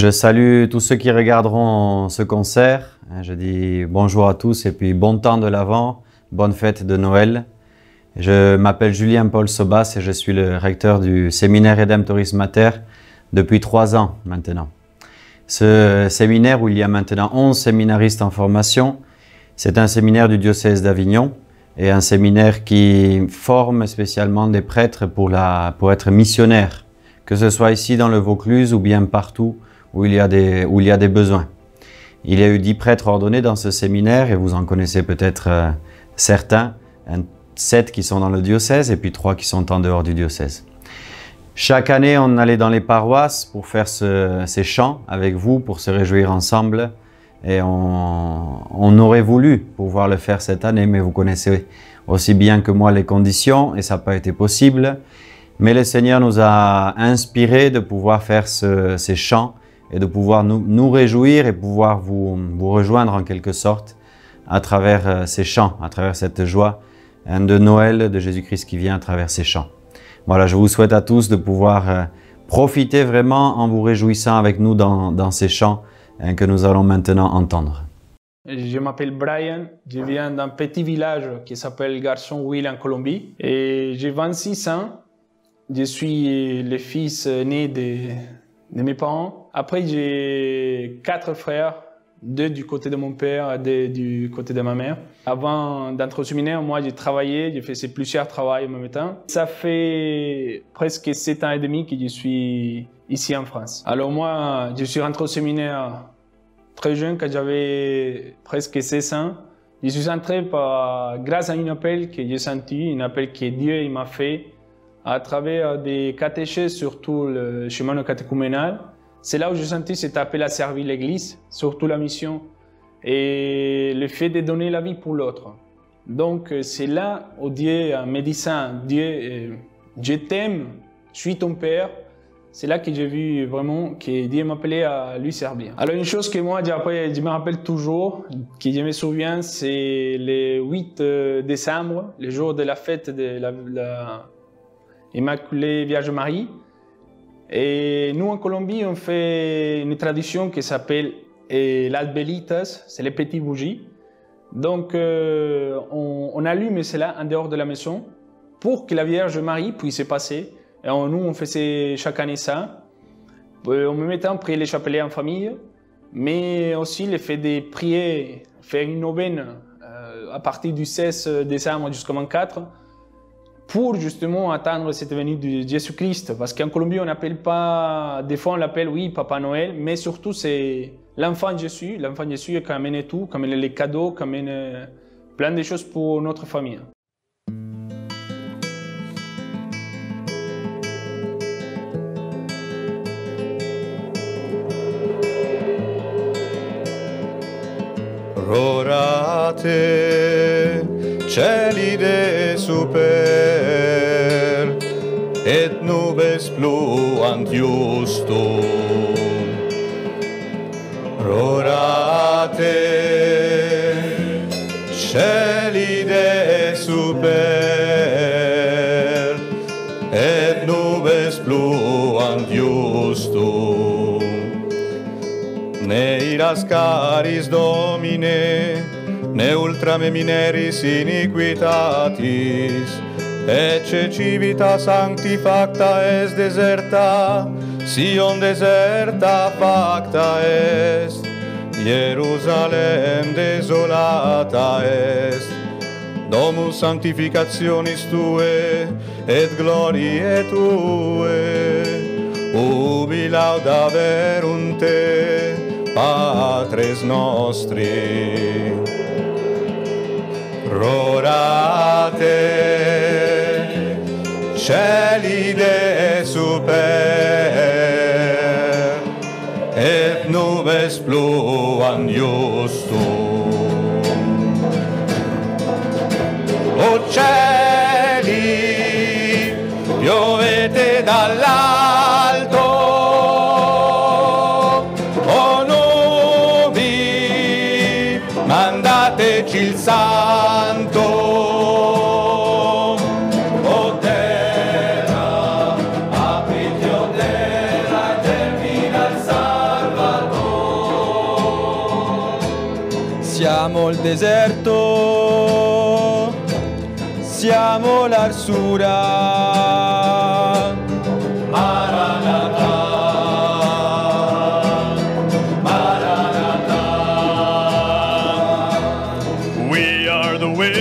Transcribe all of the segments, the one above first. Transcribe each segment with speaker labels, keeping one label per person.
Speaker 1: Je salue tous ceux qui regarderont ce concert. Je dis bonjour à tous et puis bon temps de l'Avent, bonne fête de Noël. Je m'appelle Julien Paul Sobas et je suis le recteur du séminaire Redemptoris Mater depuis 3 ans maintenant. Ce séminaire où il y a maintenant 11 séminaristes en formation, c'est un séminaire du diocèse d'Avignon et un séminaire qui forme spécialement des prêtres pour être missionnaires, que ce soit ici dans le Vaucluse ou bien partout où il y a des besoins. Il y a eu 10 prêtres ordonnés dans ce séminaire et vous en connaissez peut-être certains, 7 qui sont dans le diocèse et puis 3 qui sont en dehors du diocèse. Chaque année, on allait dans les paroisses pour faire ces chants avec vous, pour se réjouir ensemble. Et on aurait voulu pouvoir le faire cette année, mais vous connaissez aussi bien que moi les conditions et ça n'a pas été possible. Mais le Seigneur nous a inspirés de pouvoir faire ces chants et de pouvoir nous réjouir et pouvoir vous rejoindre en quelque sorte à travers ces chants, à travers cette joie de Noël de Jésus-Christ qui vient à travers ces chants. Voilà, je vous souhaite à tous de pouvoir profiter vraiment en vous réjouissant avec nous dans ces chants que nous allons maintenant entendre.
Speaker 2: Je m'appelle Brian, je viens d'un petit village qui s'appelle Garsonville en Colombie et j'ai 26 ans. Je suis le fils né de mes parents. Après, j'ai 4 frères, 2 du côté de mon père et 2 du côté de ma mère. Avant d'entrer au séminaire, moi j'ai travaillé, j'ai fait plusieurs travaux en même temps. Ça fait presque 7 ans et demi que je suis ici en France. Alors moi, je suis rentré au séminaire très jeune, quand j'avais presque 16 ans. Je suis entré grâce à un appel que j'ai senti, un appel que Dieu m'a fait à travers des catéchèses, surtout le chemin catéchuménal. C'est là où j'ai senti cet appel à servir l'Église, surtout la mission, et le fait de donner la vie pour l'autre. Donc c'est là où Dieu, en me disant, Dieu, je t'aime, je suis ton Père, c'est là que j'ai vu vraiment que Dieu m'appelait à lui servir. Alors une chose que moi, je me rappelle toujours, que je me souviens, c'est le 8 décembre, le jour de la fête de la Immaculée Vierge Marie. Et nous, en Colombie, on fait une tradition qui s'appelle las velitas, c'est les petites bougies. Donc, on allume cela en dehors de la maison pour que la Vierge Marie puisse passer. Et nous, on faisait chaque année ça. En même temps, prier les chapelets en famille, mais aussi le fait de prier, faire une neuvaine à partir du 16 décembre jusqu'au 24, pour justement attendre cette venue de Jésus-Christ. Parce qu'en Colombie, on n'appelle pas, des fois on l'appelle, oui, Papa Noël, mais surtout c'est l'enfant Jésus. L'enfant Jésus qui amène tout, qui amène les cadeaux, qui amène plein de choses pour notre famille.
Speaker 3: Rorate, cieli de super, et nubes pluant justum. Rorate, cieli de super, et nubes pluant justum. Ne iras caris Domine, ne ultra me mineris iniquitatis, ecce civitas sancti facta est deserta, Sion deserta facta est, Jerusalem desolata est, domus sanctificationis Tue, et gloriae Tue, ubi laudaverunt Te, Patres nostri. Rorate, cieli de super, et nubes pluant justum. O cieli, piovete dall'alto, o nubi, mandateci il Santo. O terra, apriti o terra, e germina il Salvatore. siamo l'arsura. Maranatha, Maranatha. We are the wind,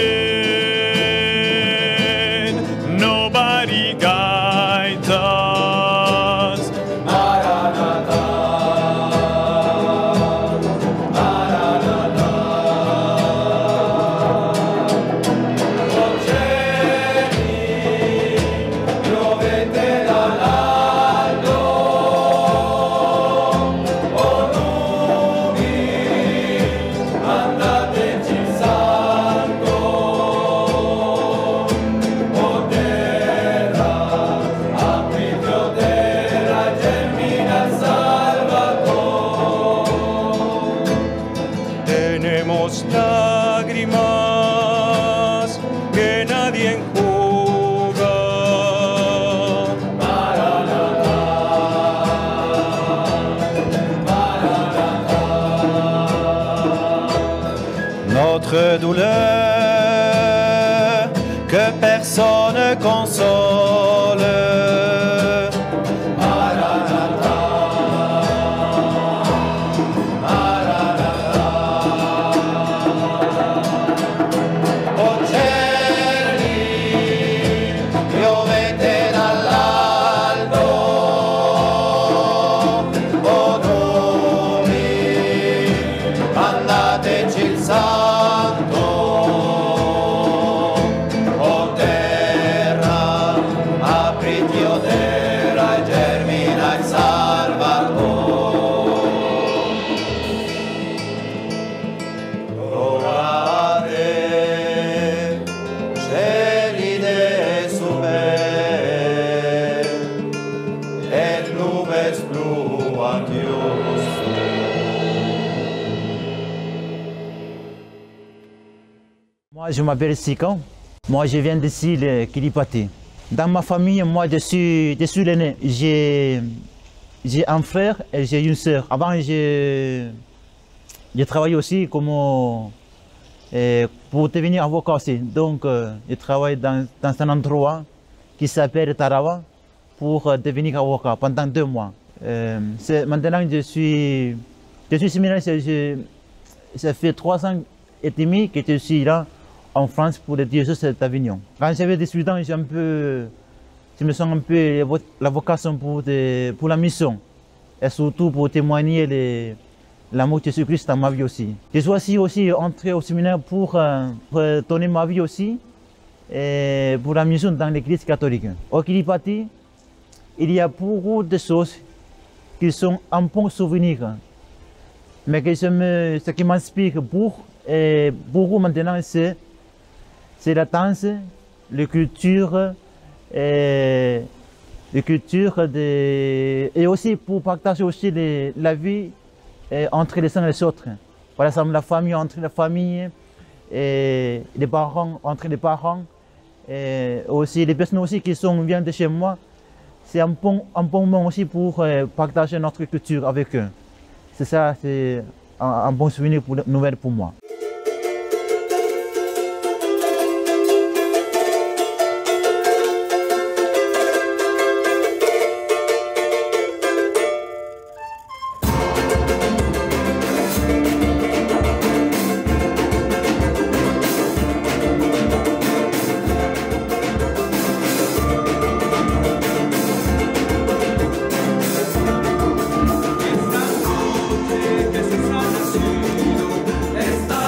Speaker 3: nobody guides us. Maranatha, Maranatha. O cieli, piovete dall'alto, o nubi, mandateci il santo, o terra, aprite o terra, germina el Salvador. Tenemos lágrimas que nadie enjuga. Maranatha, Maranatha. Notre douleur que personne console. Maranatha, Maranatha. O cieli, piovete dall'alto, o nubi, mandateci il santo, o terra, apriti o terra e germina il Salvador. Orate, gelide super, et nubes pluatius.
Speaker 4: Moi, je m'appelle Sikan. Moi, je viens d'ici, le Kiribati. Dans ma famille, moi, je suis l'aîné. J'ai un frère et j'ai une sœur. Avant, j'ai travaillé aussi comme, pour devenir avocat aussi. Donc, je travaille dans un endroit qui s'appelle Tarawa pour devenir avocat pendant 2 mois. Maintenant, je suis séminaire. Ça fait 3 ans et demi que je suis là en France pour le diocèse d'Avignon. Quand j'avais 18 ans, je me sens un peu la vocation pour la mission et surtout pour témoigner l'amour de Jésus-Christ dans ma vie aussi. Je suis aussi entré au séminaire pour donner ma vie aussi et pour la mission dans l'église catholique. Au Kiribati, il y a beaucoup de choses qui sont un bon souvenir, mais que ce qui m'inspire beaucoup maintenant, c'est la danse, la culture, et aussi pour partager aussi la vie entre les uns et les autres. Par exemple, la famille entre la famille, et les parents entre les parents, et aussi les personnes aussi qui viennent de chez moi. C'est un bon moment aussi pour partager notre culture avec eux. C'est ça, c'est un bon souvenir nouvelle pour moi.
Speaker 3: Esta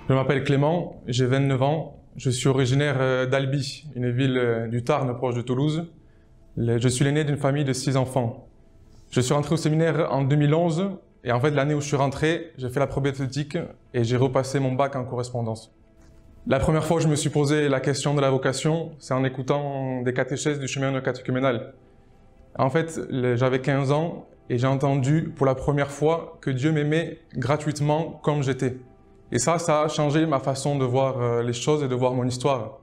Speaker 5: Je m'appelle Clément, j'ai 29 ans, je suis originaire d'Albi, une ville du Tarn proche de Toulouse. Je suis l'aîné d'une famille de 6 enfants. Je suis rentré au séminaire en 2011 et en fait l'année où je suis rentré, j'ai fait la probéteutique et j'ai repassé mon bac en correspondance. La première fois où je me suis posé la question de la vocation, c'est en écoutant des catéchèses du chemin catéchuménal. En fait, j'avais 15 ans et j'ai entendu pour la première fois que Dieu m'aimait gratuitement comme j'étais. Et ça a changé ma façon de voir les choses et de voir mon histoire.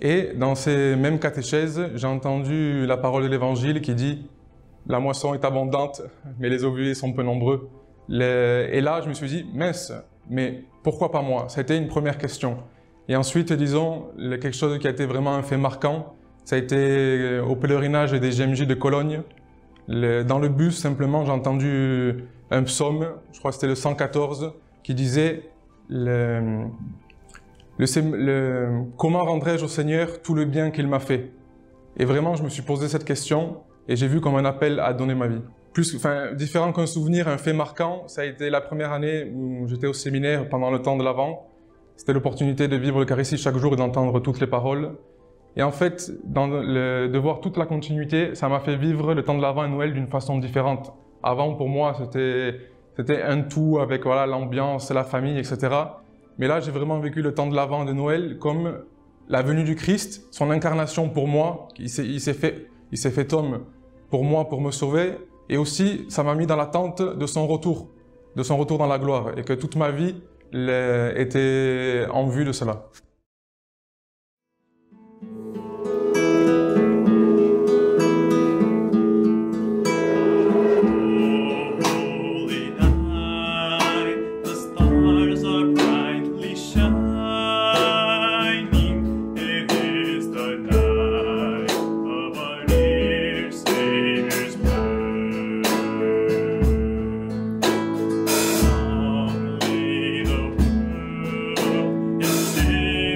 Speaker 5: Et dans ces mêmes catéchèses, j'ai entendu la parole de l'Évangile qui dit « La moisson est abondante, mais les ouvriers sont peu nombreux. » Et là, je me suis dit « Mince, mais pourquoi pas moi ?» C'était une première question. Et ensuite, disons, quelque chose qui a été vraiment un fait marquant, ça a été au pèlerinage des GMJ de Cologne. Dans le bus, simplement, j'ai entendu un psaume, je crois que c'était le 114, qui disait comment rendrai-je au Seigneur tout le bien qu'il m'a fait? Et vraiment, je me suis posé cette question et j'ai vu comme un appel à donner ma vie. Différent qu'un souvenir, un fait marquant, ça a été la première année où j'étais au séminaire pendant le temps de l'Avent. C'était l'opportunité de vivre l'Eucharistie chaque jour et d'entendre toutes les paroles. Et en fait, de voir toute la continuité, ça m'a fait vivre le temps de l'Avent et Noël d'une façon différente. Avant, pour moi, c'était un tout avec voilà, l'ambiance, la famille, etc. Mais là, j'ai vraiment vécu le temps de l'Avent et de Noël comme la venue du Christ, son incarnation pour moi. Il s'est fait homme pour moi, pour me sauver. Et aussi, ça m'a mis dans l'attente de son retour dans la gloire. Et que toute ma vie était en vue de cela.
Speaker 6: Sing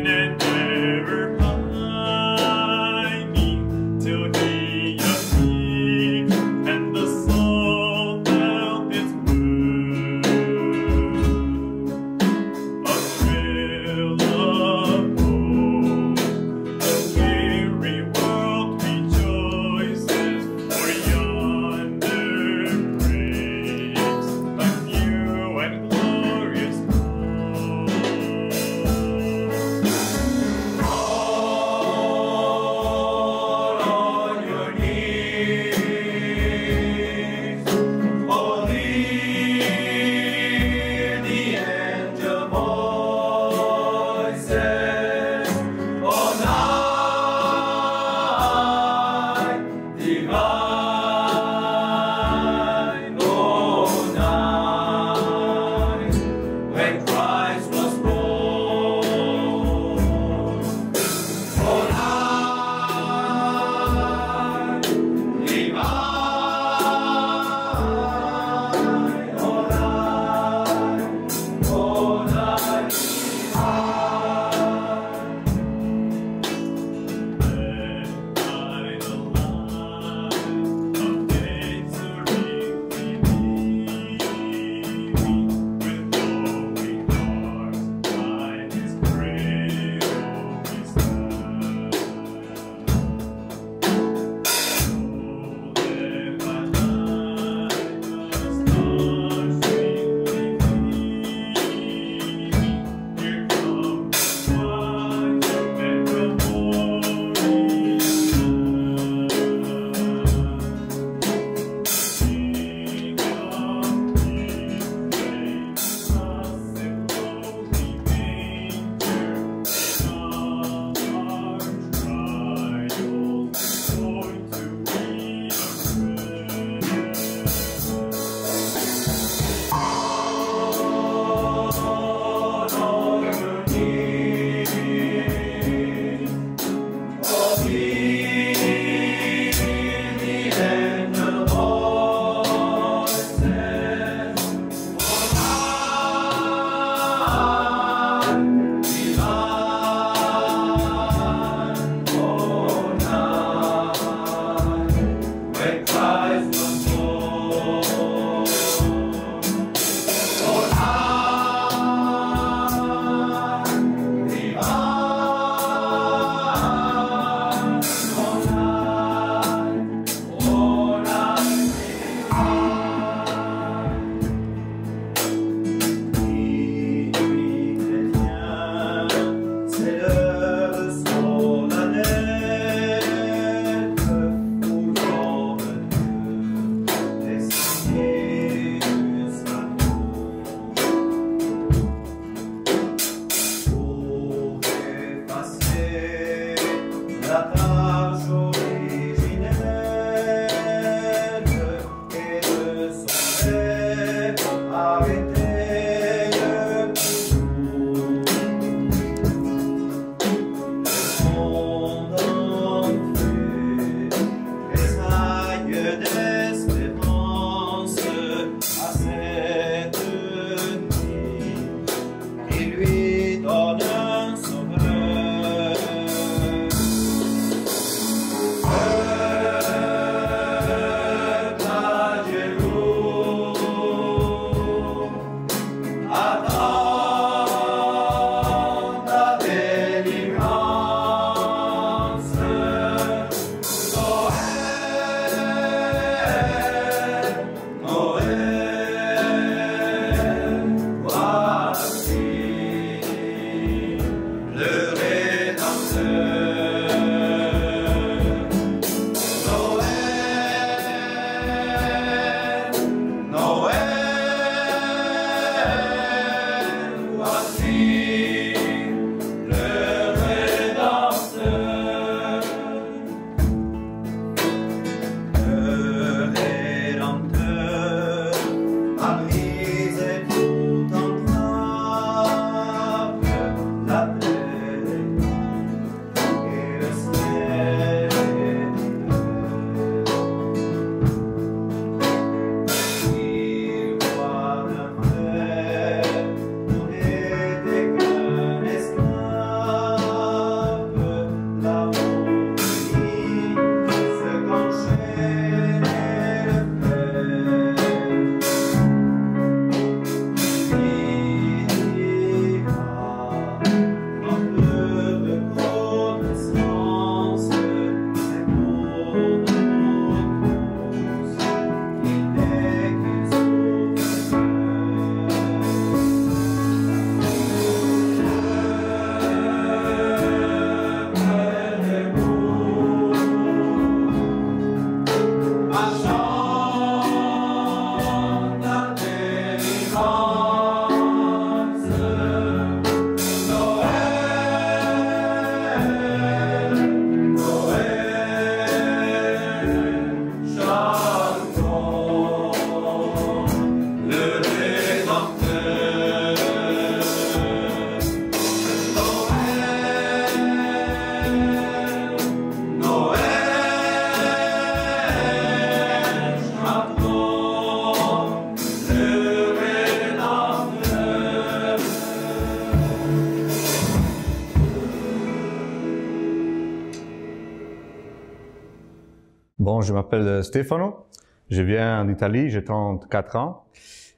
Speaker 6: Bon, je m'appelle Stefano, je viens d'Italie, j'ai 34 ans,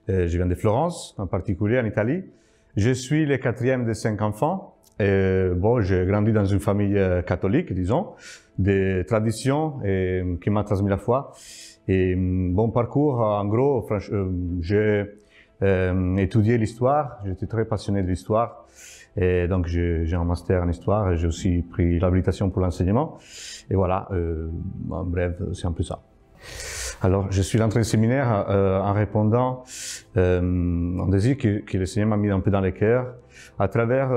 Speaker 6: je viens de Florence, en particulier en Italie. Je suis le quatrième de 5 enfants. Bon, j'ai grandi dans une famille catholique, disons, de tradition qui m'a transmis la foi. Et bon parcours, en gros, j'ai étudié l'histoire, j'étais très passionné de l'histoire. Et donc j'ai un master en histoire, j'ai aussi pris l'habilitation pour l'enseignement. Et voilà, en bref, c'est un peu ça. Alors, je suis rentré au séminaire en répondant en désir que le Seigneur m'a mis un peu dans le cœur, à travers,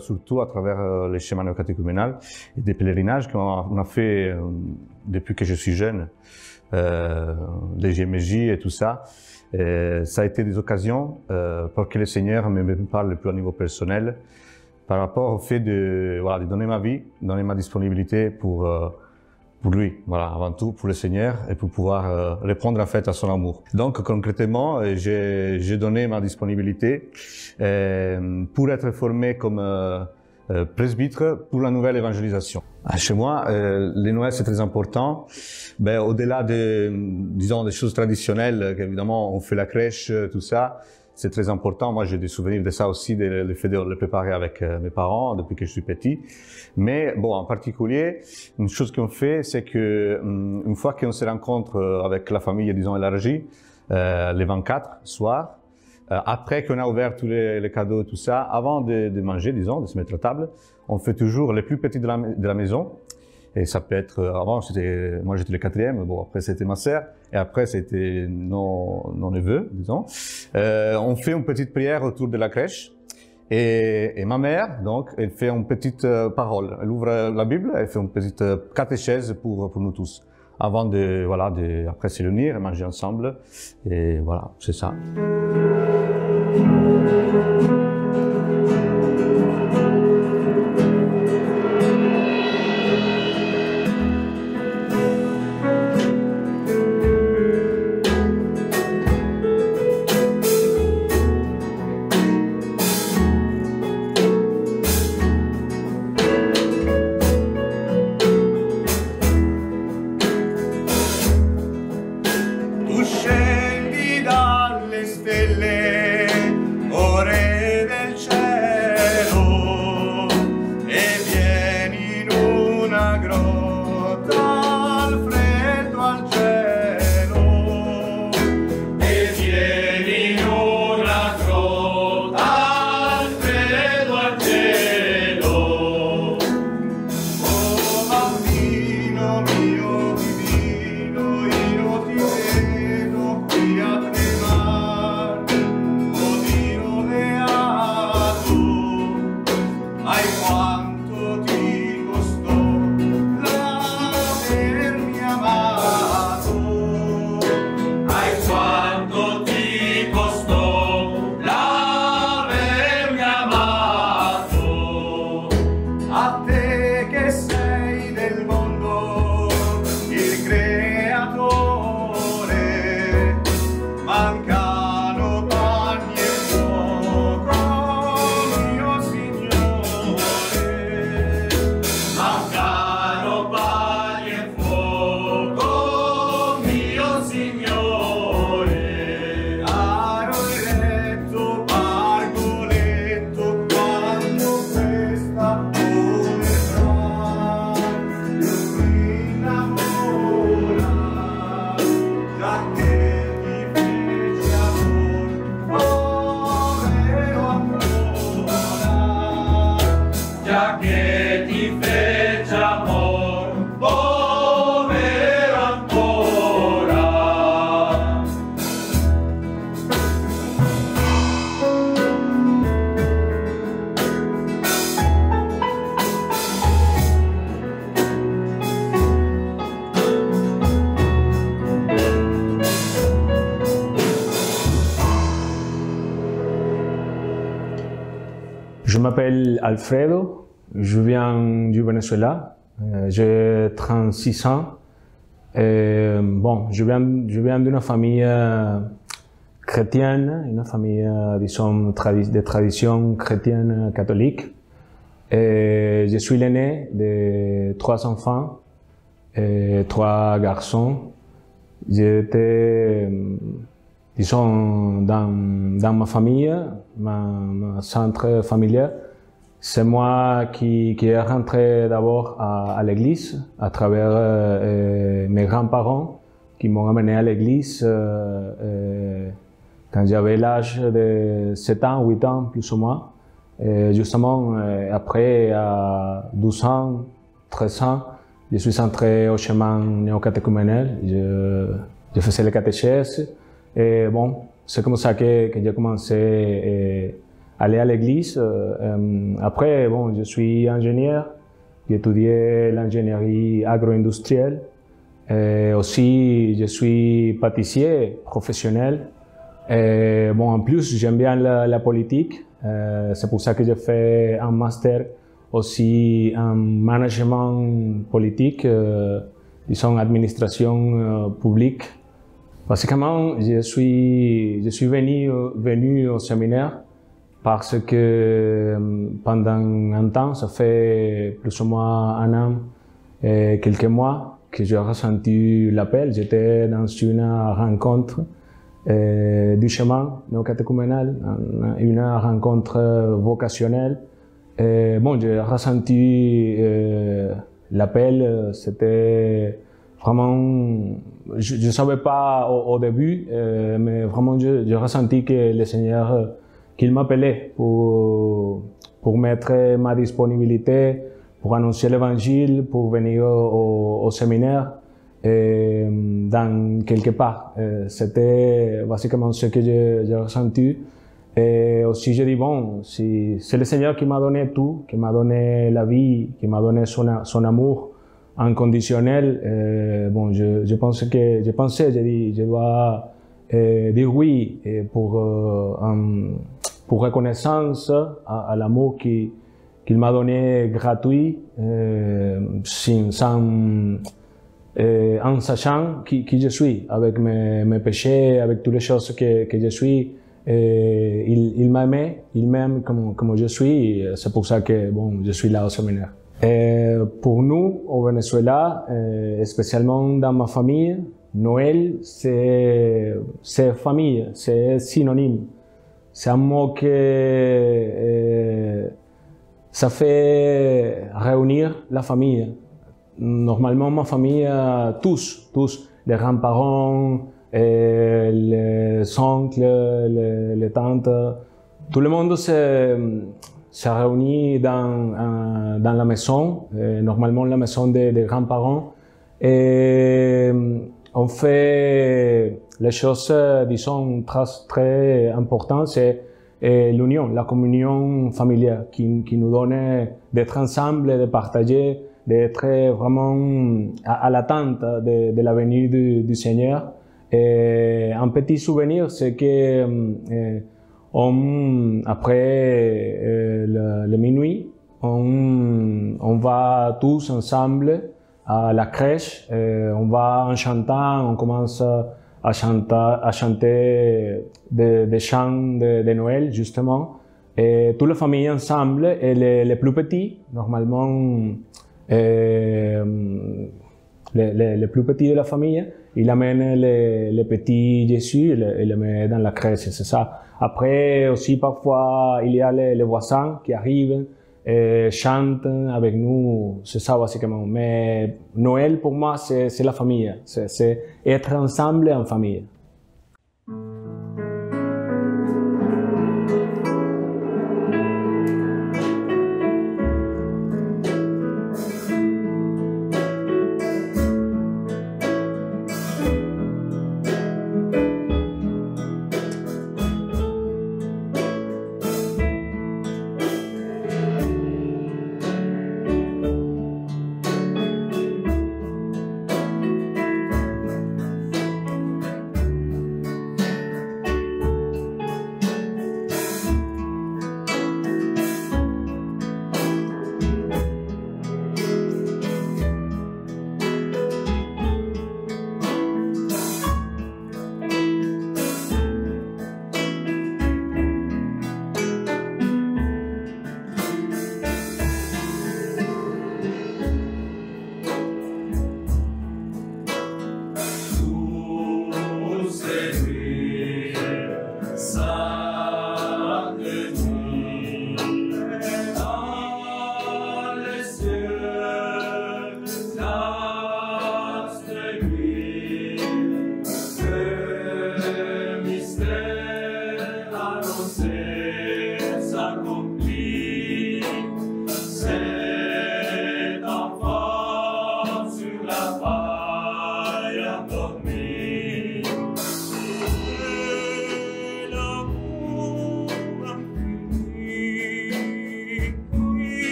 Speaker 6: surtout à travers les schémas néocatéchuménals et des pèlerinages qu'on a fait depuis que je suis jeune, des GMJ et tout ça. Ça a été des occasions pour que le Seigneur me parle le plus au niveau personnel, par rapport au fait de, voilà, de donner ma vie, donner ma disponibilité pour lui, voilà, avant tout pour le Seigneur et pour pouvoir répondre en fait à son amour. Donc concrètement, j'ai donné ma disponibilité pour être formé comme presbytre pour la nouvelle évangélisation. Chez moi, les Noëls c'est très important. Ben, au-delà de, disons, des choses traditionnelles, évidemment on fait la crèche, tout ça. C'est très important. Moi, j'ai des souvenirs de ça aussi, le fait de le préparer avec mes parents depuis que je suis petit. Mais bon, en particulier, une chose qu'on fait, c'est que une fois qu'on se rencontre avec la famille, disons élargie, les 24 soirs, après qu'on a ouvert tous les cadeaux, tout ça, avant de manger, disons, de se mettre à table, on fait toujours les plus petits de la maison. Et ça peut être, avant, moi j'étais le quatrième, bon après c'était ma sœur, et après c'était nos neveux, disons. On fait une petite prière autour de la crèche, et ma mère, donc, elle fait une petite parole. Elle ouvre la Bible, elle fait une petite catéchèse pour nous tous, avant de, voilà, après se réunir et manger ensemble, et voilà, c'est ça.
Speaker 3: Tu scendi dalle stelle, o re del cielo, e vieni in una grotta al freddo al cielo. E vieni in una grotta al freddo al cielo. Oh bambino mio divino, io ti vedo qui a tremar, oddio beato, ai quanto ti costò l'avermi amato, ai quanto ti costò l'avermi amato, a te che sei del mondo il creatore, mancano panni e fuoco, mio Signore, mancano panni e fuoco, mio Signore, aro il letto, pargoletto, quando questa povertà io mi innamora, già che ti fece amor, povero ancora, già che ti fece amor, povero ancora.
Speaker 7: Je m'appelle Alfredo, je viens du Venezuela, j'ai 36 ans. Bon, je viens d'une famille chrétienne, une famille, disons, de tradition chrétienne catholique. Et je suis l'aîné de 3 enfants, 3 garçons. J'étais, disons, dans ma famille, ma centre familial. C'est moi qui est rentré d'abord à l'église à travers mes grands-parents qui m'ont amené à l'église quand j'avais l'âge de 7 ans, 8 ans plus ou moins. Et justement, après, à 12 ans, 13 ans, je suis entré au chemin néocatéchuménal. Je faisais les catéchèses. Et bon, c'est comme ça que j'ai commencé à aller à l'église. Après, bon, je suis ingénieur. J'ai étudié l'ingénierie agro-industrielle. Et aussi, je suis pâtissier professionnel. Et bon, en plus, j'aime bien la politique. C'est pour ça que j'ai fait un master aussi en management politique, disons administration publique. Basiquement, je suis venu au séminaire parce que pendant un temps, ça fait plus ou moins un an et quelques mois que j'ai ressenti l'appel. J'étais dans une rencontre du chemin néocatéchuménal, une rencontre vocationnelle. Et bon, j'ai ressenti l'appel, c'était vraiment, je ne savais pas au début, mais vraiment j'ai ressenti que le Seigneur, qu'il m'appelait pour mettre ma disponibilité, pour annoncer l'évangile, pour venir au séminaire. Et dans quelque part, c'était basiquement ce que j'ai ressenti. Et aussi j'ai dit, bon, si c'est le Seigneur qui m'a donné tout, qui m'a donné la vie, qui m'a donné son amour inconditionnel, bon, j'ai dit, je dois dire oui pour pour reconnaissance à l'amour qu'il m'a donné gratuit, en sachant qui je suis, avec mes péchés, avec toutes les choses que je suis. Il m'a aimé, il m'aime comme je suis, et c'est pour ça que je suis là au séminaire. Pour nous, au Venezuela, spécialement dans ma famille, Noël, c'est famille, c'est synonyme. C'est un mot que ça fait réunir la famille. Normalement, ma famille, tous, les grands-parents, les oncles, les tantes, tout le monde se réunit dans la maison, normalement la maison des grands-parents, et on fait les choses, disons, très importantes, c'est l'union, la communion familiale qui nous donne d'être ensemble, de partager, d'être vraiment à l'attente de la venue du Seigneur. Et un petit souvenir, c'est que après le minuit, on va tous ensemble à la crèche, on va en chantant, on commence à chanter des chants de Noël, justement. Et toute la famille ensemble, et les plus petits, normalement, les plus petits de la famille, il amène les petits Jésus et les met dans la crèche, c'est ça. Après, aussi, parfois, il y a les voisins qui arrivent et chantent avec nous, c'est ça, basiquement. Mais Noël, pour moi, c'est la famille, c'est être ensemble en famille.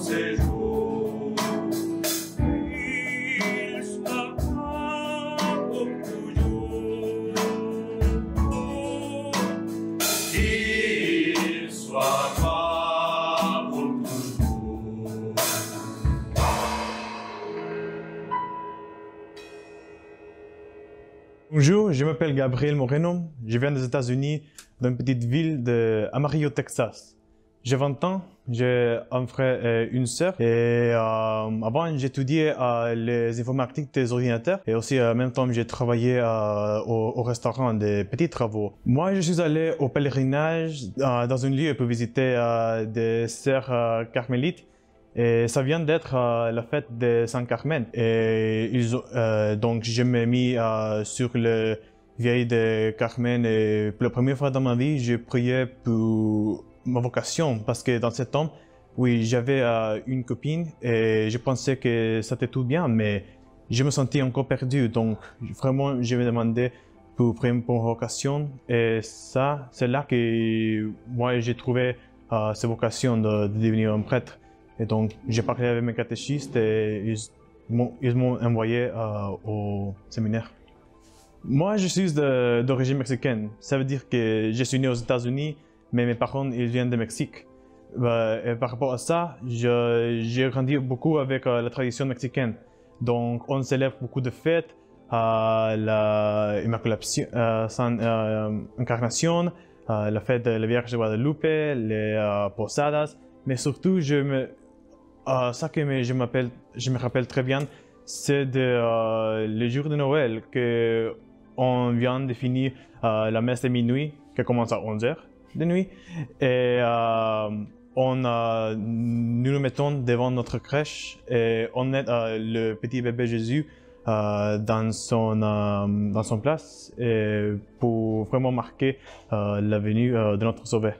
Speaker 3: séjour. Il soit pas pour toujours. Il soit pas pour toujours.
Speaker 8: Bonjour, je m'appelle Gabriel Moreno, je viens des États-Unis, d'une petite ville de Amarillo, Texas. J'ai 20 ans, j'ai un frère et une sœur et avant j'étudiais les informatiques des ordinateurs et aussi en même temps j'ai travaillé au restaurant des petits travaux. Moi je suis allé au pèlerinage dans un lieu pour visiter des sœurs carmélites. Et ça vient d'être la fête de Saint-Carmen. Et donc, je me mis sur le vieil de Carmen. Et pour la première fois dans ma vie, j'ai prié pour ma vocation. Parce que dans ce temps, oui, j'avais une copine et je pensais que c'était tout bien, mais je me sentais encore perdu. Donc, vraiment, je me demandais pour prier pour ma vocation. Et ça, c'est là que moi, j'ai trouvé cette vocation de devenir un prêtre. Et donc, j'ai parlé avec mes catéchistes et ils m'ont envoyé au séminaire. Moi, je suis d'origine mexicaine. Ça veut dire que je suis né aux États-Unis, mais mes parents, ils viennent du Mexique. Et par rapport à ça, j'ai grandi beaucoup avec la tradition mexicaine. Donc, on célèbre beaucoup de fêtes, l'Immaculation, Incarnation, la fête de la Vierge de Guadalupe, les Posadas. Mais surtout, ça que je me rappelle très bien, c'est le jour de Noël qu'on vient de finir la messe de minuit qui commence à 11h de nuit. Et nous nous mettons devant notre crèche et on met le petit bébé Jésus dans son place et pour vraiment marquer la venue de notre Sauveur.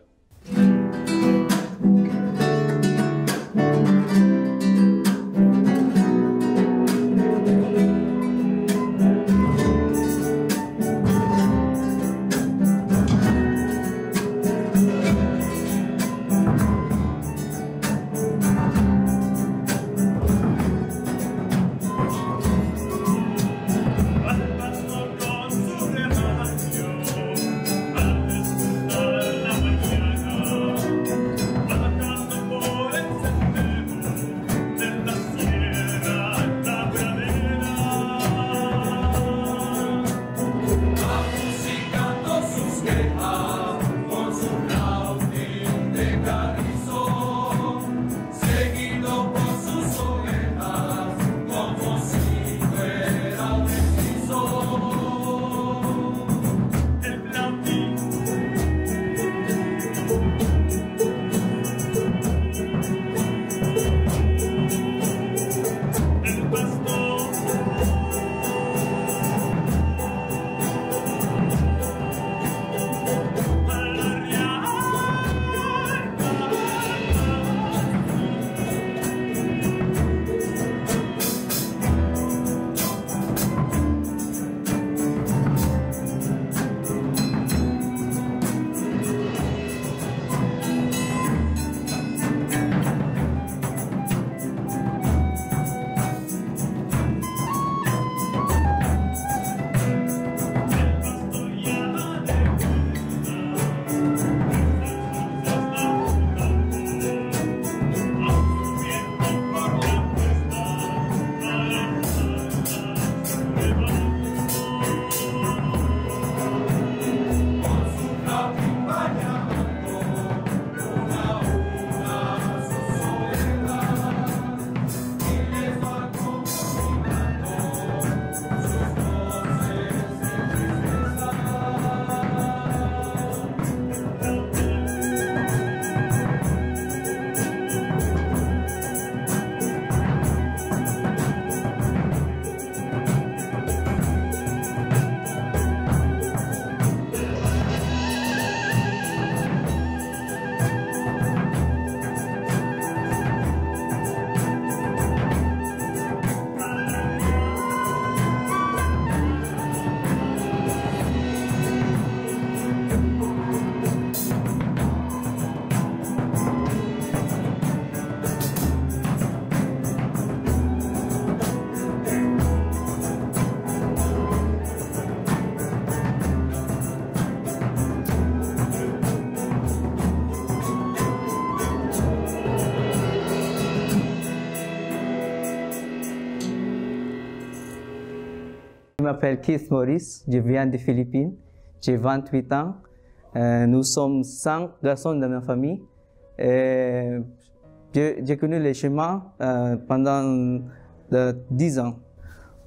Speaker 3: Con su rebaño, al despertar la mañana.
Speaker 9: m'appelle Keith Maurice, je viens des Philippines, j'ai 28 ans. Nous sommes 5 garçons dans ma famille. J'ai connu les chemins pendant 10 ans.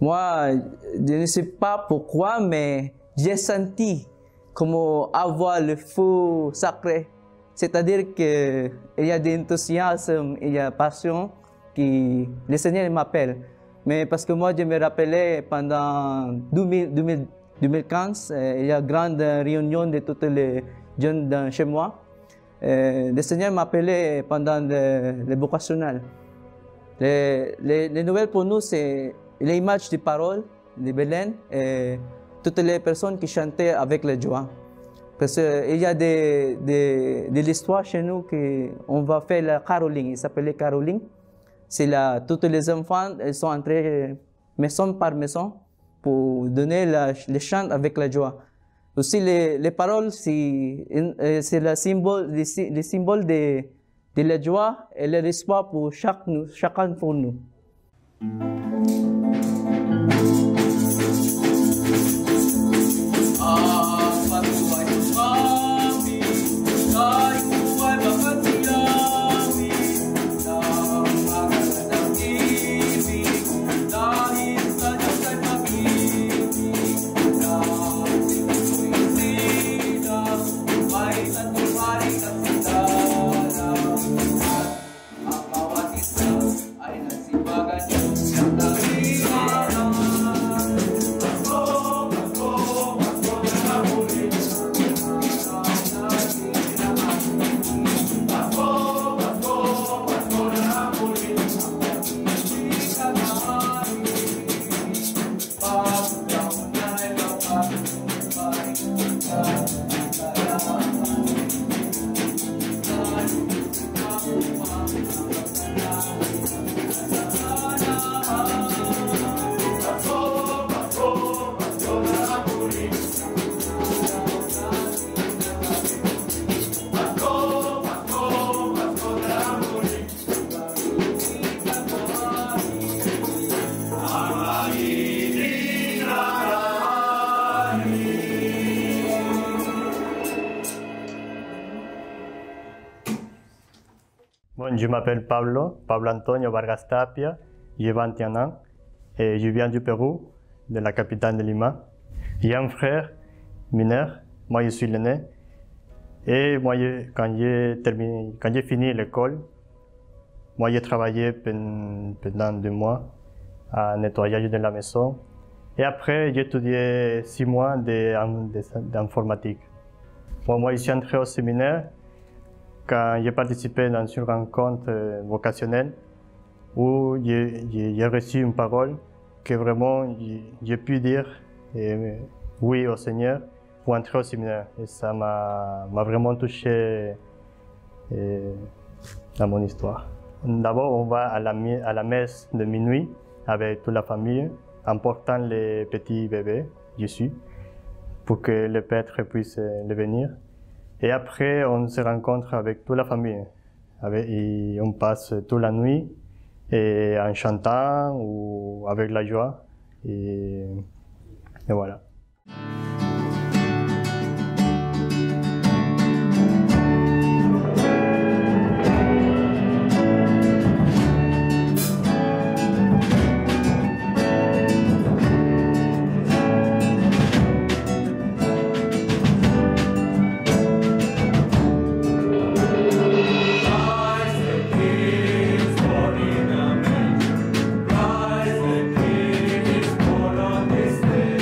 Speaker 9: Moi, je ne sais pas pourquoi, mais j'ai senti comment avoir le feu sacré. C'est-à-dire qu'il y a de l'enthousiasme, il y a passion, que le Seigneur m'appelle. Mais parce que moi, je me rappelais pendant 2015, il y a une grande réunion de tous les jeunes chez moi. Le Seigneur m'appelait pendant le vocationnel. Les nouvelles pour nous, c'est l'image des paroles de Belen et toutes les personnes qui chantaient avec la joie. Parce qu'il y a de l'histoire chez nous qu'on va faire la caroling, il s'appelait caroling. C'est là, tous les enfants ils sont entrés maison par maison pour donner les chants avec la joie. Aussi, les paroles, c'est le symbole de la joie et de l'espoir pour chacun de nous.
Speaker 10: Bon, je m'appelle Pablo Antonio Vargas Tapia, j'ai 21 ans et je viens du Pérou, de la capitale de Lima. J'ai un frère mineur, moi je suis l'aîné. Et moi, quand j'ai fini l'école, moi j'ai travaillé pendant 2 mois à nettoyage de la maison. Et après, j'ai étudié 6 mois d'informatique. Bon, moi, je suis entré au séminaire quand j'ai participé dans une rencontre vocationnelle où j'ai reçu une parole que vraiment j'ai pu dire oui au Seigneur pour entrer au séminaire. Et ça m'a vraiment touché dans mon histoire. D'abord, on va à la messe de minuit avec toute la famille, en portant les petits bébés, Jésus, pour que le prêtre puisse le venir. Et après, on se rencontre avec toute la famille. Et on passe toute la nuit et en chantant ou avec la joie. Et voilà.
Speaker 3: Rise, the King is born on this day.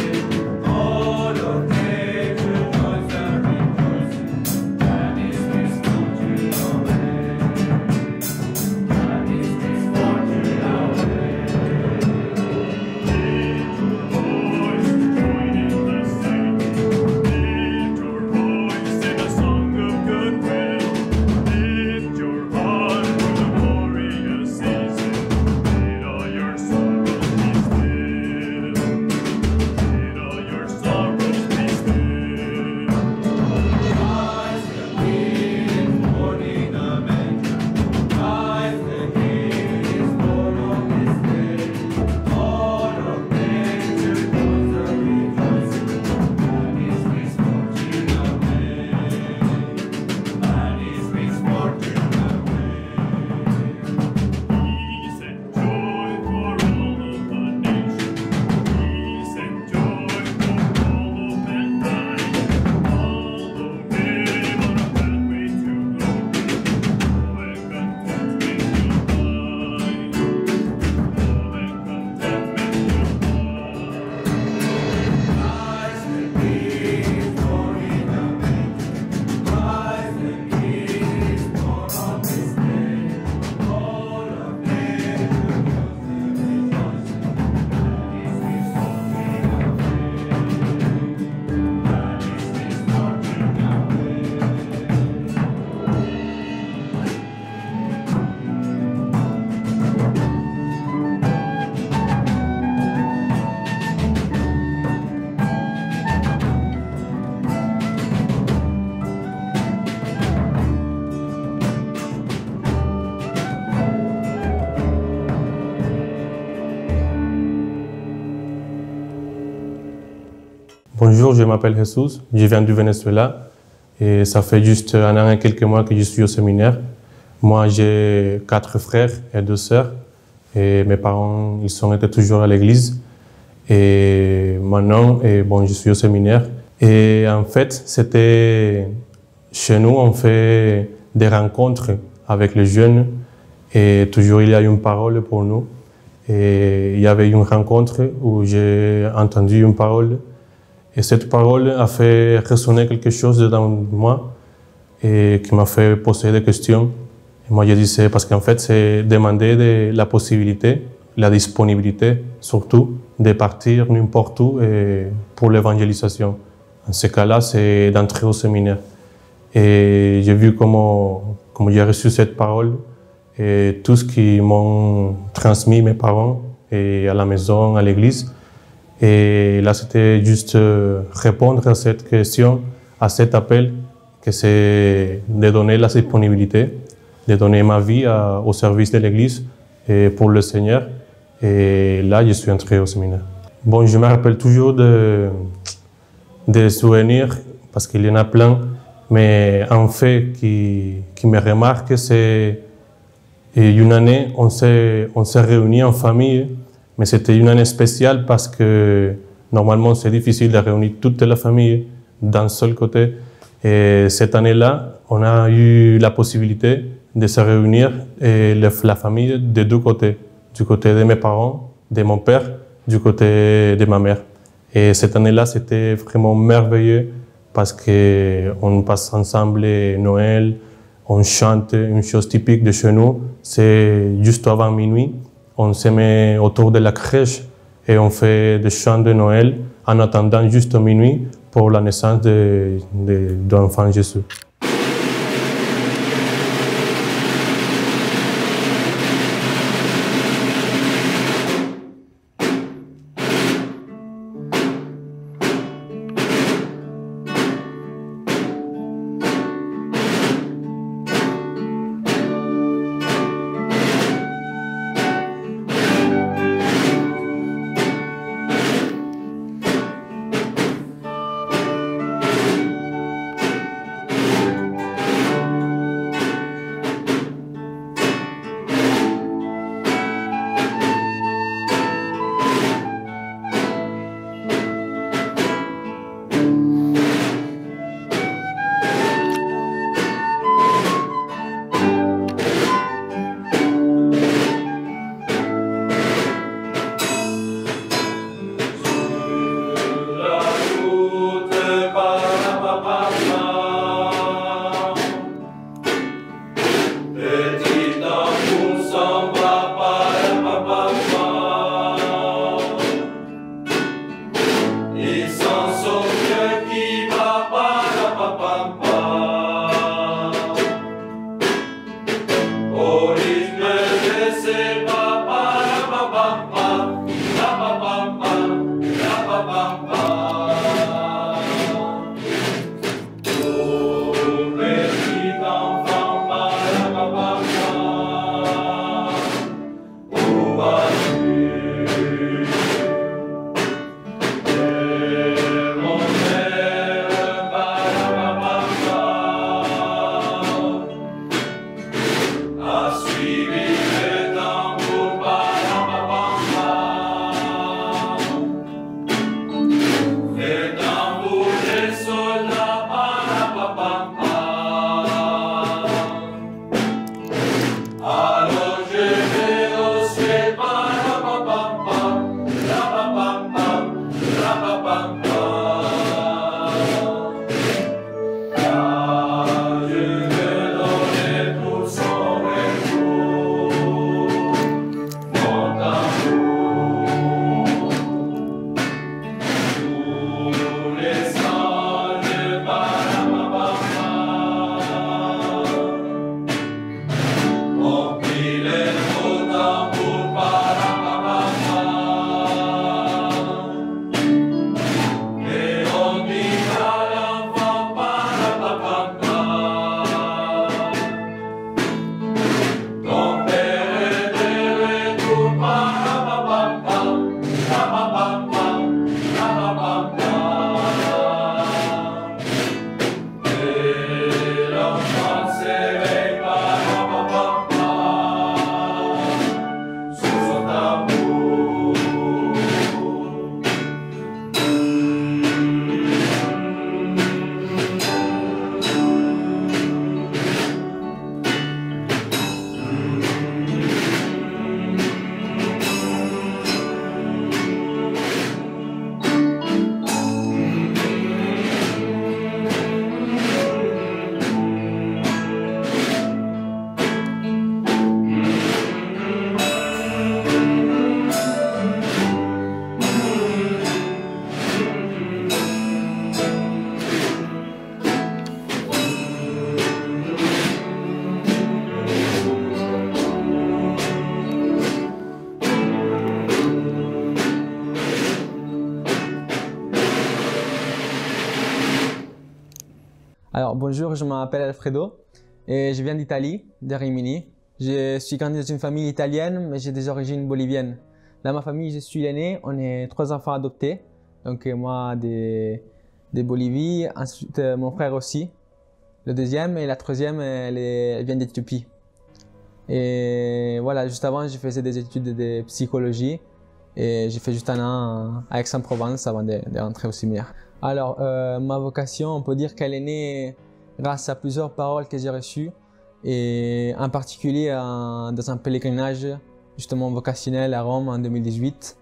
Speaker 5: Bonjour, je m'appelle Jesus, je viens du Venezuela et ça fait juste 1 an et quelques mois que je suis au séminaire. Moi, j'ai 4 frères et 2 sœurs et mes parents, ils étaient toujours à l'église. Et maintenant, je suis au séminaire. Et en fait, c'était chez nous, on fait des rencontres avec les jeunes et toujours il y a une parole pour nous. Et il y avait une rencontre où j'ai entendu une parole et cette parole a fait résonner quelque chose dans moi et qui m'a fait poser des questions. Et moi, je disais, parce qu'en fait, c'est demander la possibilité, la disponibilité surtout, de partir n'importe où pour l'évangélisation. En ce cas-là, c'est d'entrer au séminaire. Et j'ai vu comment j'ai reçu cette parole et tout ce qu'ils m'ont transmis mes parents et à la maison, à l'église. Et là, c'était juste répondre à cette question, à cet appel, que c'est de donner la disponibilité, de donner ma vie au service de l'église et pour le Seigneur. Et là, je suis entré au séminaire. Bon, je me rappelle toujours des souvenirs, parce qu'il y en a plein, mais un fait qui me remarque, c'est une année, on s'est réunis en famille, mais c'était une année spéciale parce que normalement, c'est difficile de réunir toute la famille d'un seul côté. Et cette année-là, on a eu la possibilité de se réunir, et la famille des 2 côtés. Du côté de mes parents, de mon père, du côté de ma mère. Et cette année-là, c'était vraiment merveilleux parce qu'on passe ensemble Noël, on chante une chose typique de chez nous, c'est juste avant minuit, on se met autour de la crèche et on fait des chants de Noël en attendant juste minuit pour la naissance de l'enfant Jésus.
Speaker 11: Alors bonjour, je m'appelle Alfredo et je viens d'Italie, de Rimini. Je suis grandi dans une famille italienne, mais j'ai des origines boliviennes. Dans ma famille, je suis l'aîné, on est 3 enfants adoptés. Donc moi de Bolivie, ensuite mon frère aussi, le deuxième, et la troisième, elle vient d'Éthiopie. Et voilà, juste avant, je faisais des études de psychologie et j'ai fait juste un an à Aix-en-Provence avant de rentrer au séminaire. Alors, ma vocation, on peut dire qu'elle est née grâce à plusieurs paroles que j'ai reçues et en particulier dans un pèlerinage justement vocationnel à Rome en 2018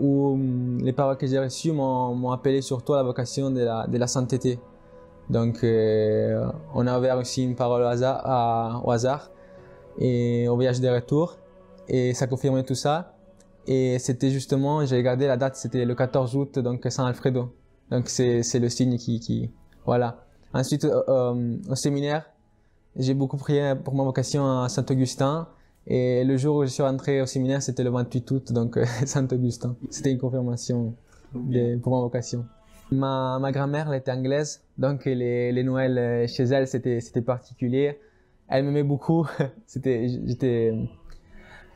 Speaker 11: où les paroles que j'ai reçues m'ont appelé surtout à la vocation de la sainteté. Donc, on avait reçu une parole au hasard et au voyage de retour et ça confirmait tout ça. Et c'était justement, j'ai regardé la date, c'était le 14 août, donc San Alfredo. Donc c'est le signe qui... Voilà. Ensuite, au séminaire, j'ai beaucoup prié pour ma vocation à Saint-Augustin. Et le jour où je suis rentré au séminaire, c'était le 28 août, donc Saint-Augustin. C'était une confirmation pour ma vocation. Ma grand-mère, elle était anglaise, donc les Noëls chez elle, c'était particulier. Elle m'aimait beaucoup.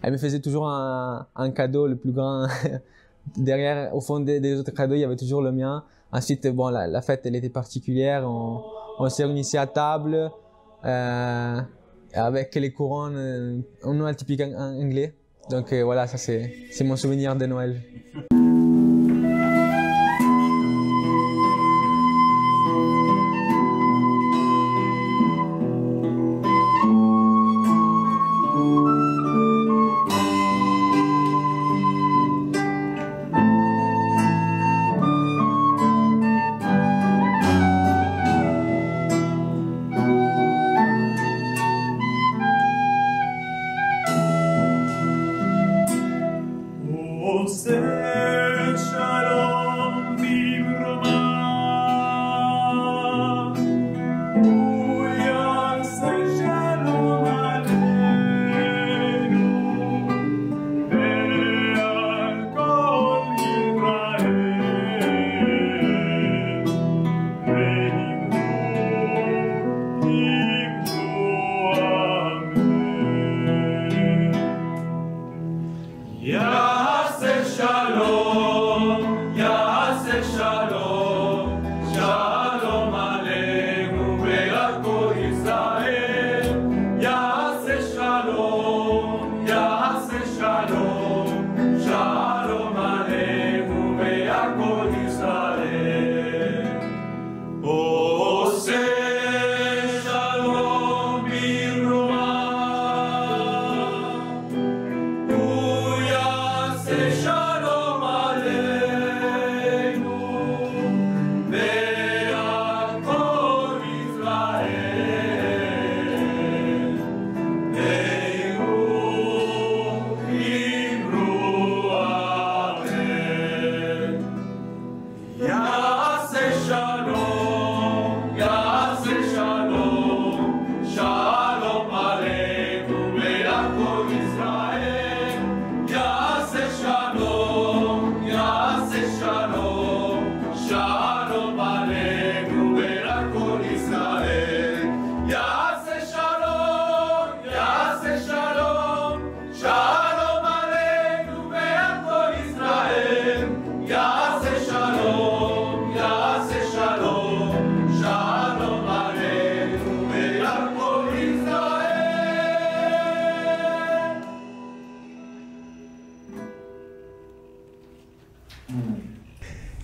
Speaker 11: Elle me faisait toujours un cadeau le plus grand. Derrière, au fond des autres cadeaux, il y avait toujours le mien. Ensuite, bon, la fête, elle était particulière. On s'est réunis à table avec les couronnes, un Noël typique en anglais. Donc voilà, ça c'est mon souvenir de Noël.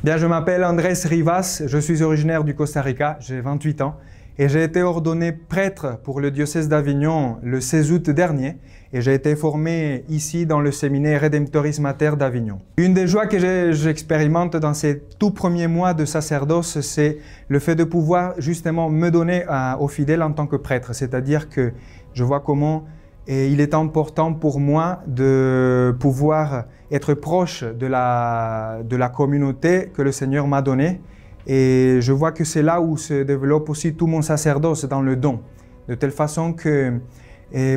Speaker 12: Bien, je m'appelle Andrés Rivas, je suis originaire du Costa Rica, j'ai 28 ans et j'ai été ordonné prêtre pour le diocèse d'Avignon le 16 août dernier et j'ai été formé ici dans le séminaire Redemptoris Mater d'Avignon. Une des joies que j'expérimente dans ces tout premiers mois de sacerdoce, c'est le fait de pouvoir justement me donner aux fidèles en tant que prêtre, c'est-à-dire que je vois comment il est important pour moi de pouvoir être proche de la communauté que le Seigneur m'a donnée. Et je vois que c'est là où se développe aussi tout mon sacerdoce dans le don. De telle façon que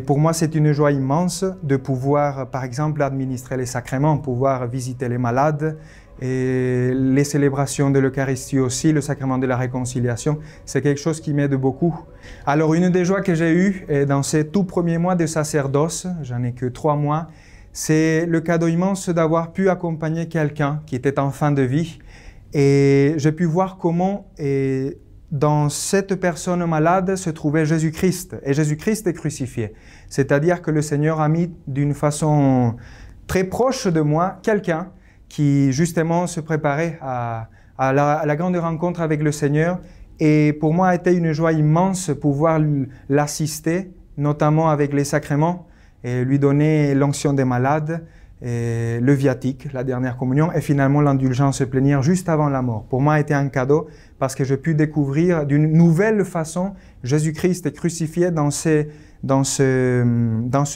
Speaker 12: pour moi, c'est une joie immense de pouvoir, par exemple, administrer les sacrements, pouvoir visiter les malades, et les célébrations de l'Eucharistie aussi, le sacrement de la réconciliation, c'est quelque chose qui m'aide beaucoup. Alors une des joies que j'ai eues dans ces tout premiers mois de sacerdoce, j'en ai que 3 mois, c'est le cadeau immense d'avoir pu accompagner quelqu'un qui était en fin de vie, et j'ai pu voir comment dans cette personne malade se trouvait Jésus-Christ, et Jésus-Christ est crucifié. C'est-à-dire que le Seigneur a mis d'une façon très proche de moi quelqu'un qui justement se préparait à la grande rencontre avec le Seigneur. Et pour moi, a été une joie immense pouvoir l'assister, notamment avec les sacrements, et lui donner l'onction des malades, et le viatique, la dernière communion, et finalement l'indulgence plénière juste avant la mort. Pour moi, a été un cadeau parce que j'ai pu découvrir d'une nouvelle façon Jésus-Christ crucifié dans ce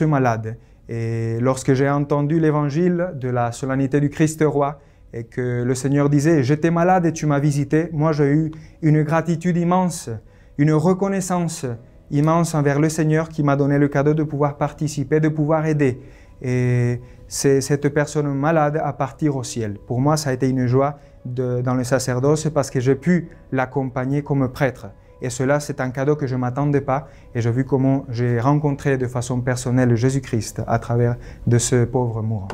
Speaker 12: malade. Et lorsque j'ai entendu l'évangile de la solennité du Christ roi et que le Seigneur disait « J'étais malade et tu m'as visité », moi j'ai eu une gratitude immense, une reconnaissance immense envers le Seigneur qui m'a donné le cadeau de pouvoir participer, de pouvoir aider. Et c'est cette personne malade à partir au ciel. Pour moi, ça a été une joie dans le sacerdoce parce que j'ai pu l'accompagner comme prêtre. Et cela, c'est un cadeau que je ne m'attendais pas. Et j'ai vu comment j'ai rencontré de façon personnelle Jésus-Christ à travers de ce pauvre mourant.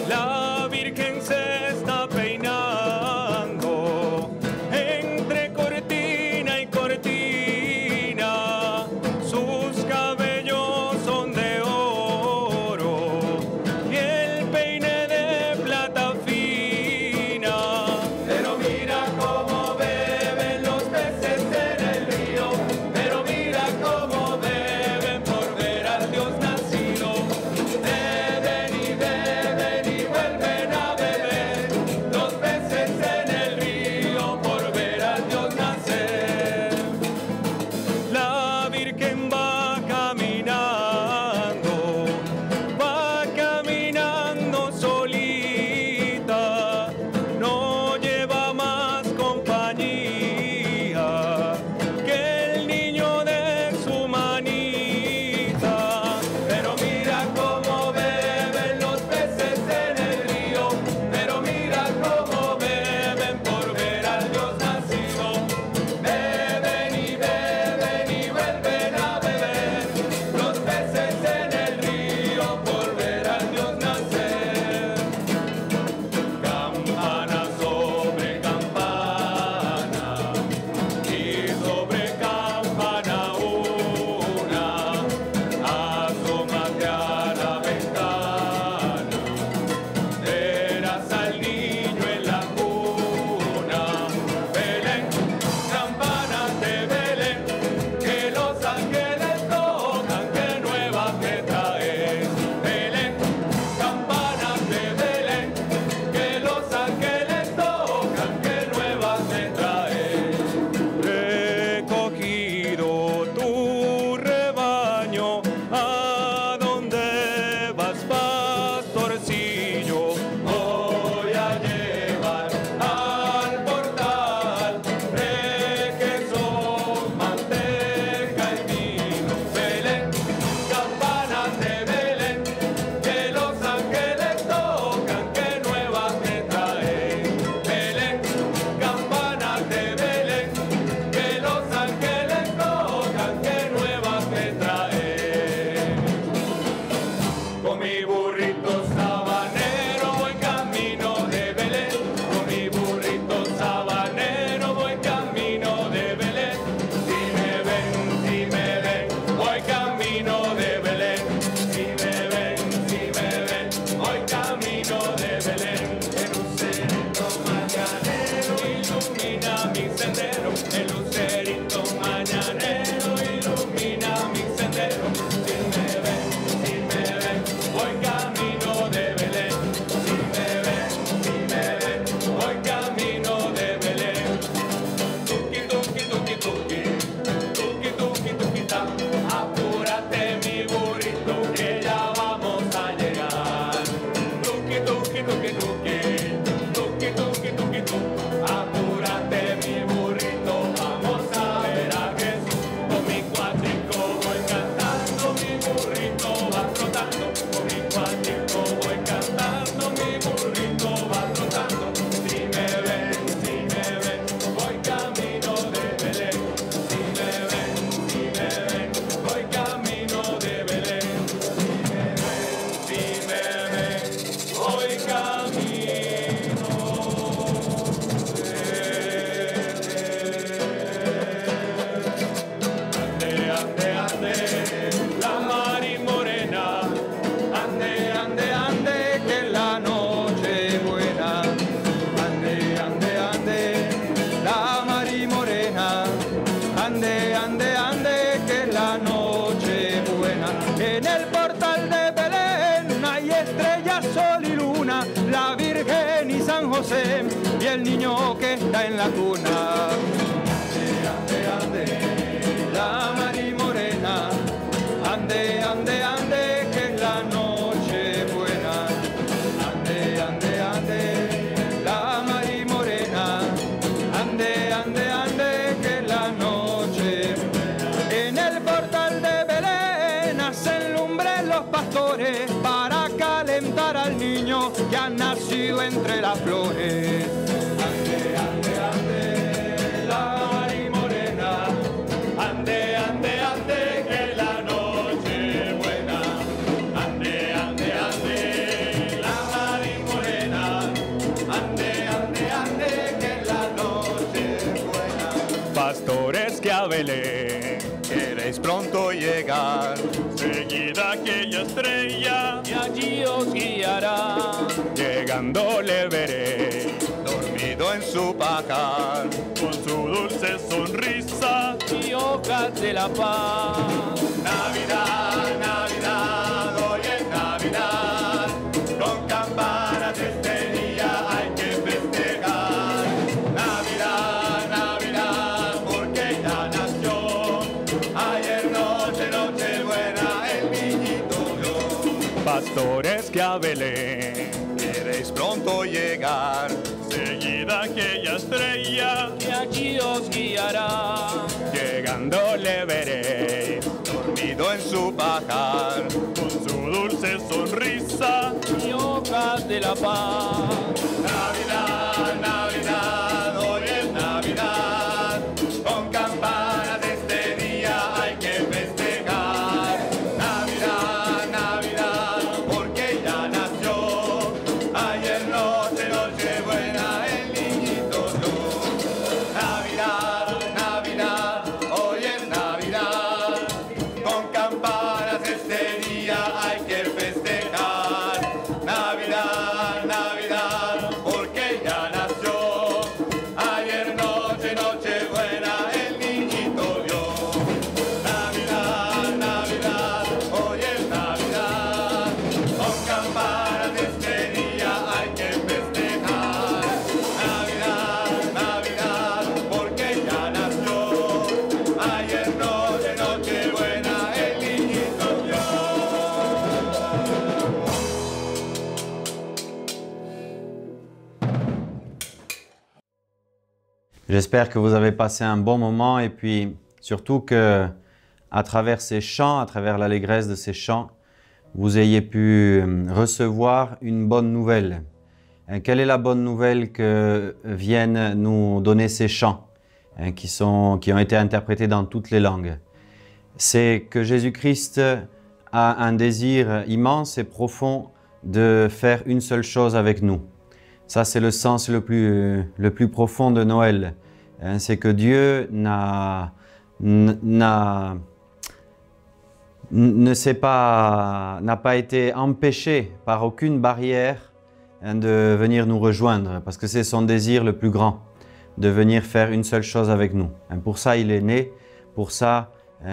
Speaker 3: La Virgen se está peinando entre cortina y cortina, sus cabellos son de oro y el peine de plata fina. Pero mira cómo beben los peces José y el niño que está en la cuna. Ande, ande, ande, la Mari Morena. Ande, ande, ande, que es la noche buena. Ande, ande, ande, la Mari Morena. Ande, ande, ande, que es la noche buena. En el portal de Belén hacen lumbre los pastores para calentar al niño que ha nacido entre las flores. Ande, ande, ande, la Mari Morena. Ande, ande, ande, que la noche buena. Ande, ande, ande, la Mari Morena. Ande, ande, ande, que la noche buena. Pastores que a Belén queréis pronto llegar, seguida aquella estrella y allí os guiará. Llegando le veréis, dormido en su pajar, con su dulce sonrisa y hojas de la paz. Navidad, Navidad, hoy es Navidad, con campanas este día hay que festejar. Navidad, Navidad, porque ya nació, ayer noche, noche buena, el niñito vio. Pastores que a Belén queréis pronto llegar, seguida aquella estrella que allí os guiará. Llegando le veréis, dormido en su pajar, con su dulce sonrisa y hojas de la paz. Navidad, Navidad, hoy es Navidad, con campanas este día hay que festejar. Navidad, Navidad, porque ya nació, ayer noche, noche buena, el niñito vio. Navidad, Navidad, hoy es Navidad, con campanas este día hay que festejar. Navidad, Navidad, porque ya nació, ayer noche, noche buena, el niñito vio. Navidad, Navidad, hoy es Navidad, con campanas este día hay que festejar. Navidad, Navidad, porque ya nació, ayer noche, noche buena, el niñito vio.
Speaker 1: J'espère que vous avez passé un bon moment et puis surtout que à travers ces chants, à travers l'allégresse de ces chants, vous ayez pu recevoir une bonne nouvelle. Quelle est la bonne nouvelle que viennent nous donner ces chants qui ont été interprétés dans toutes les langues? C'est que Jésus-Christ a un désir immense et profond de faire une seule chose avec nous. Ça, c'est le sens le plus profond de Noël. C'est que Dieu n'a pas été empêché par aucune barrière de venir nous rejoindre, parce que c'est son désir le plus grand, de venir faire une seule chose avec nous. Pour ça, il est né, pour ça,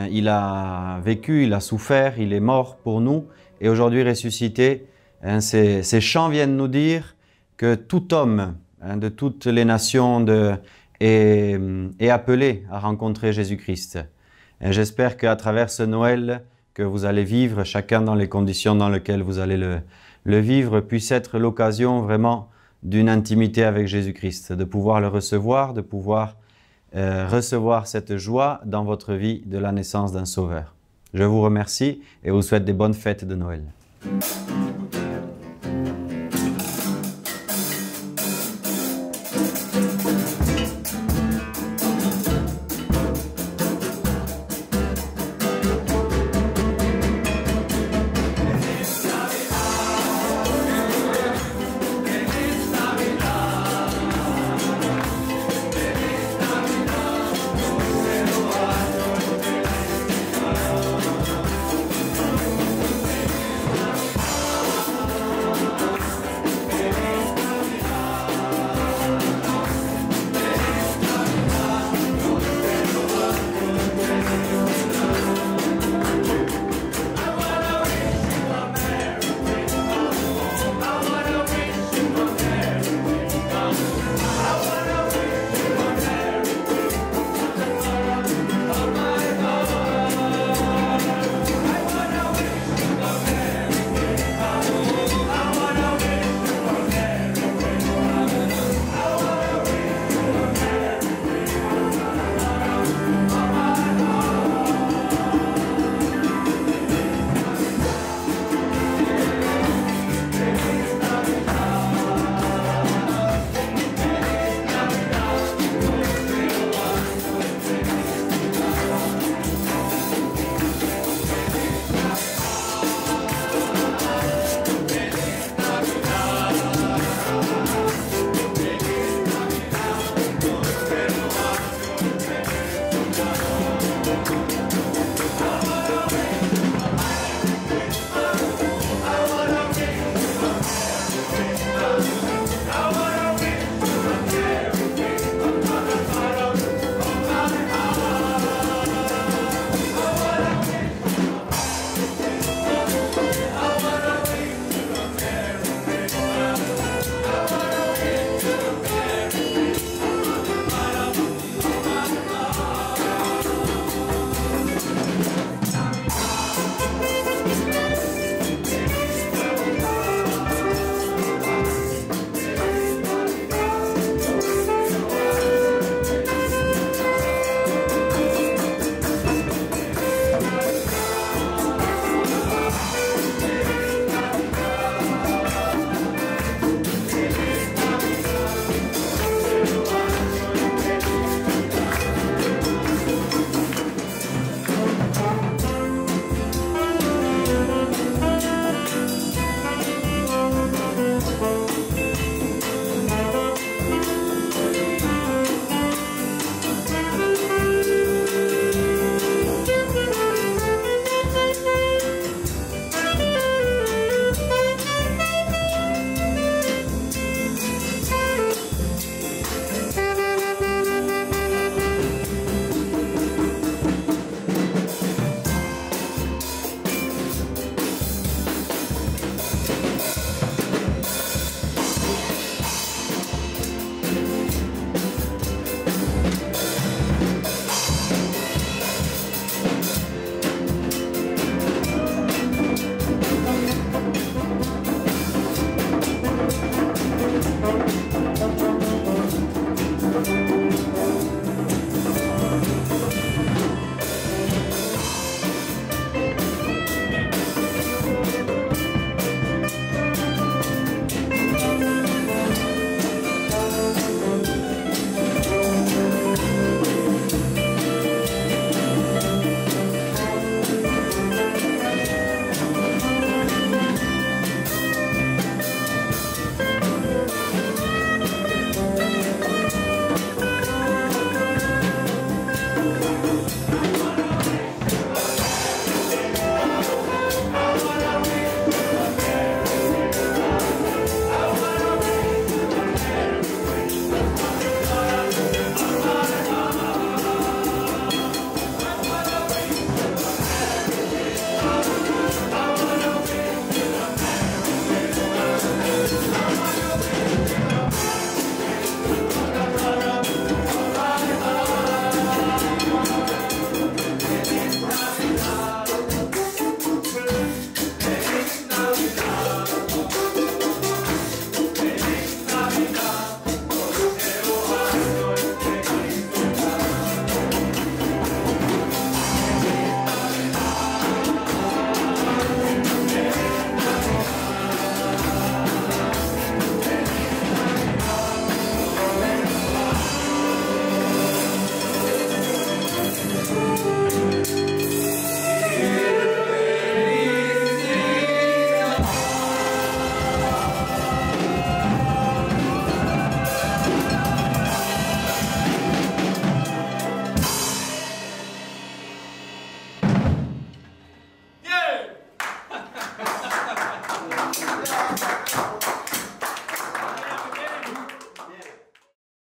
Speaker 1: il a vécu, il a souffert, il est mort pour nous, et aujourd'hui ressuscité. Ces chants viennent nous dire que tout homme de toutes les nations est appelé à rencontrer Jésus-Christ. J'espère qu'à travers ce Noël que vous allez vivre, chacun dans les conditions dans lesquelles vous allez le vivre, puisse être l'occasion vraiment d'une intimité avec Jésus-Christ, de pouvoir le recevoir, de pouvoir recevoir cette joie dans votre vie de la naissance d'un Sauveur. Je vous remercie et vous souhaite des bonnes fêtes de Noël.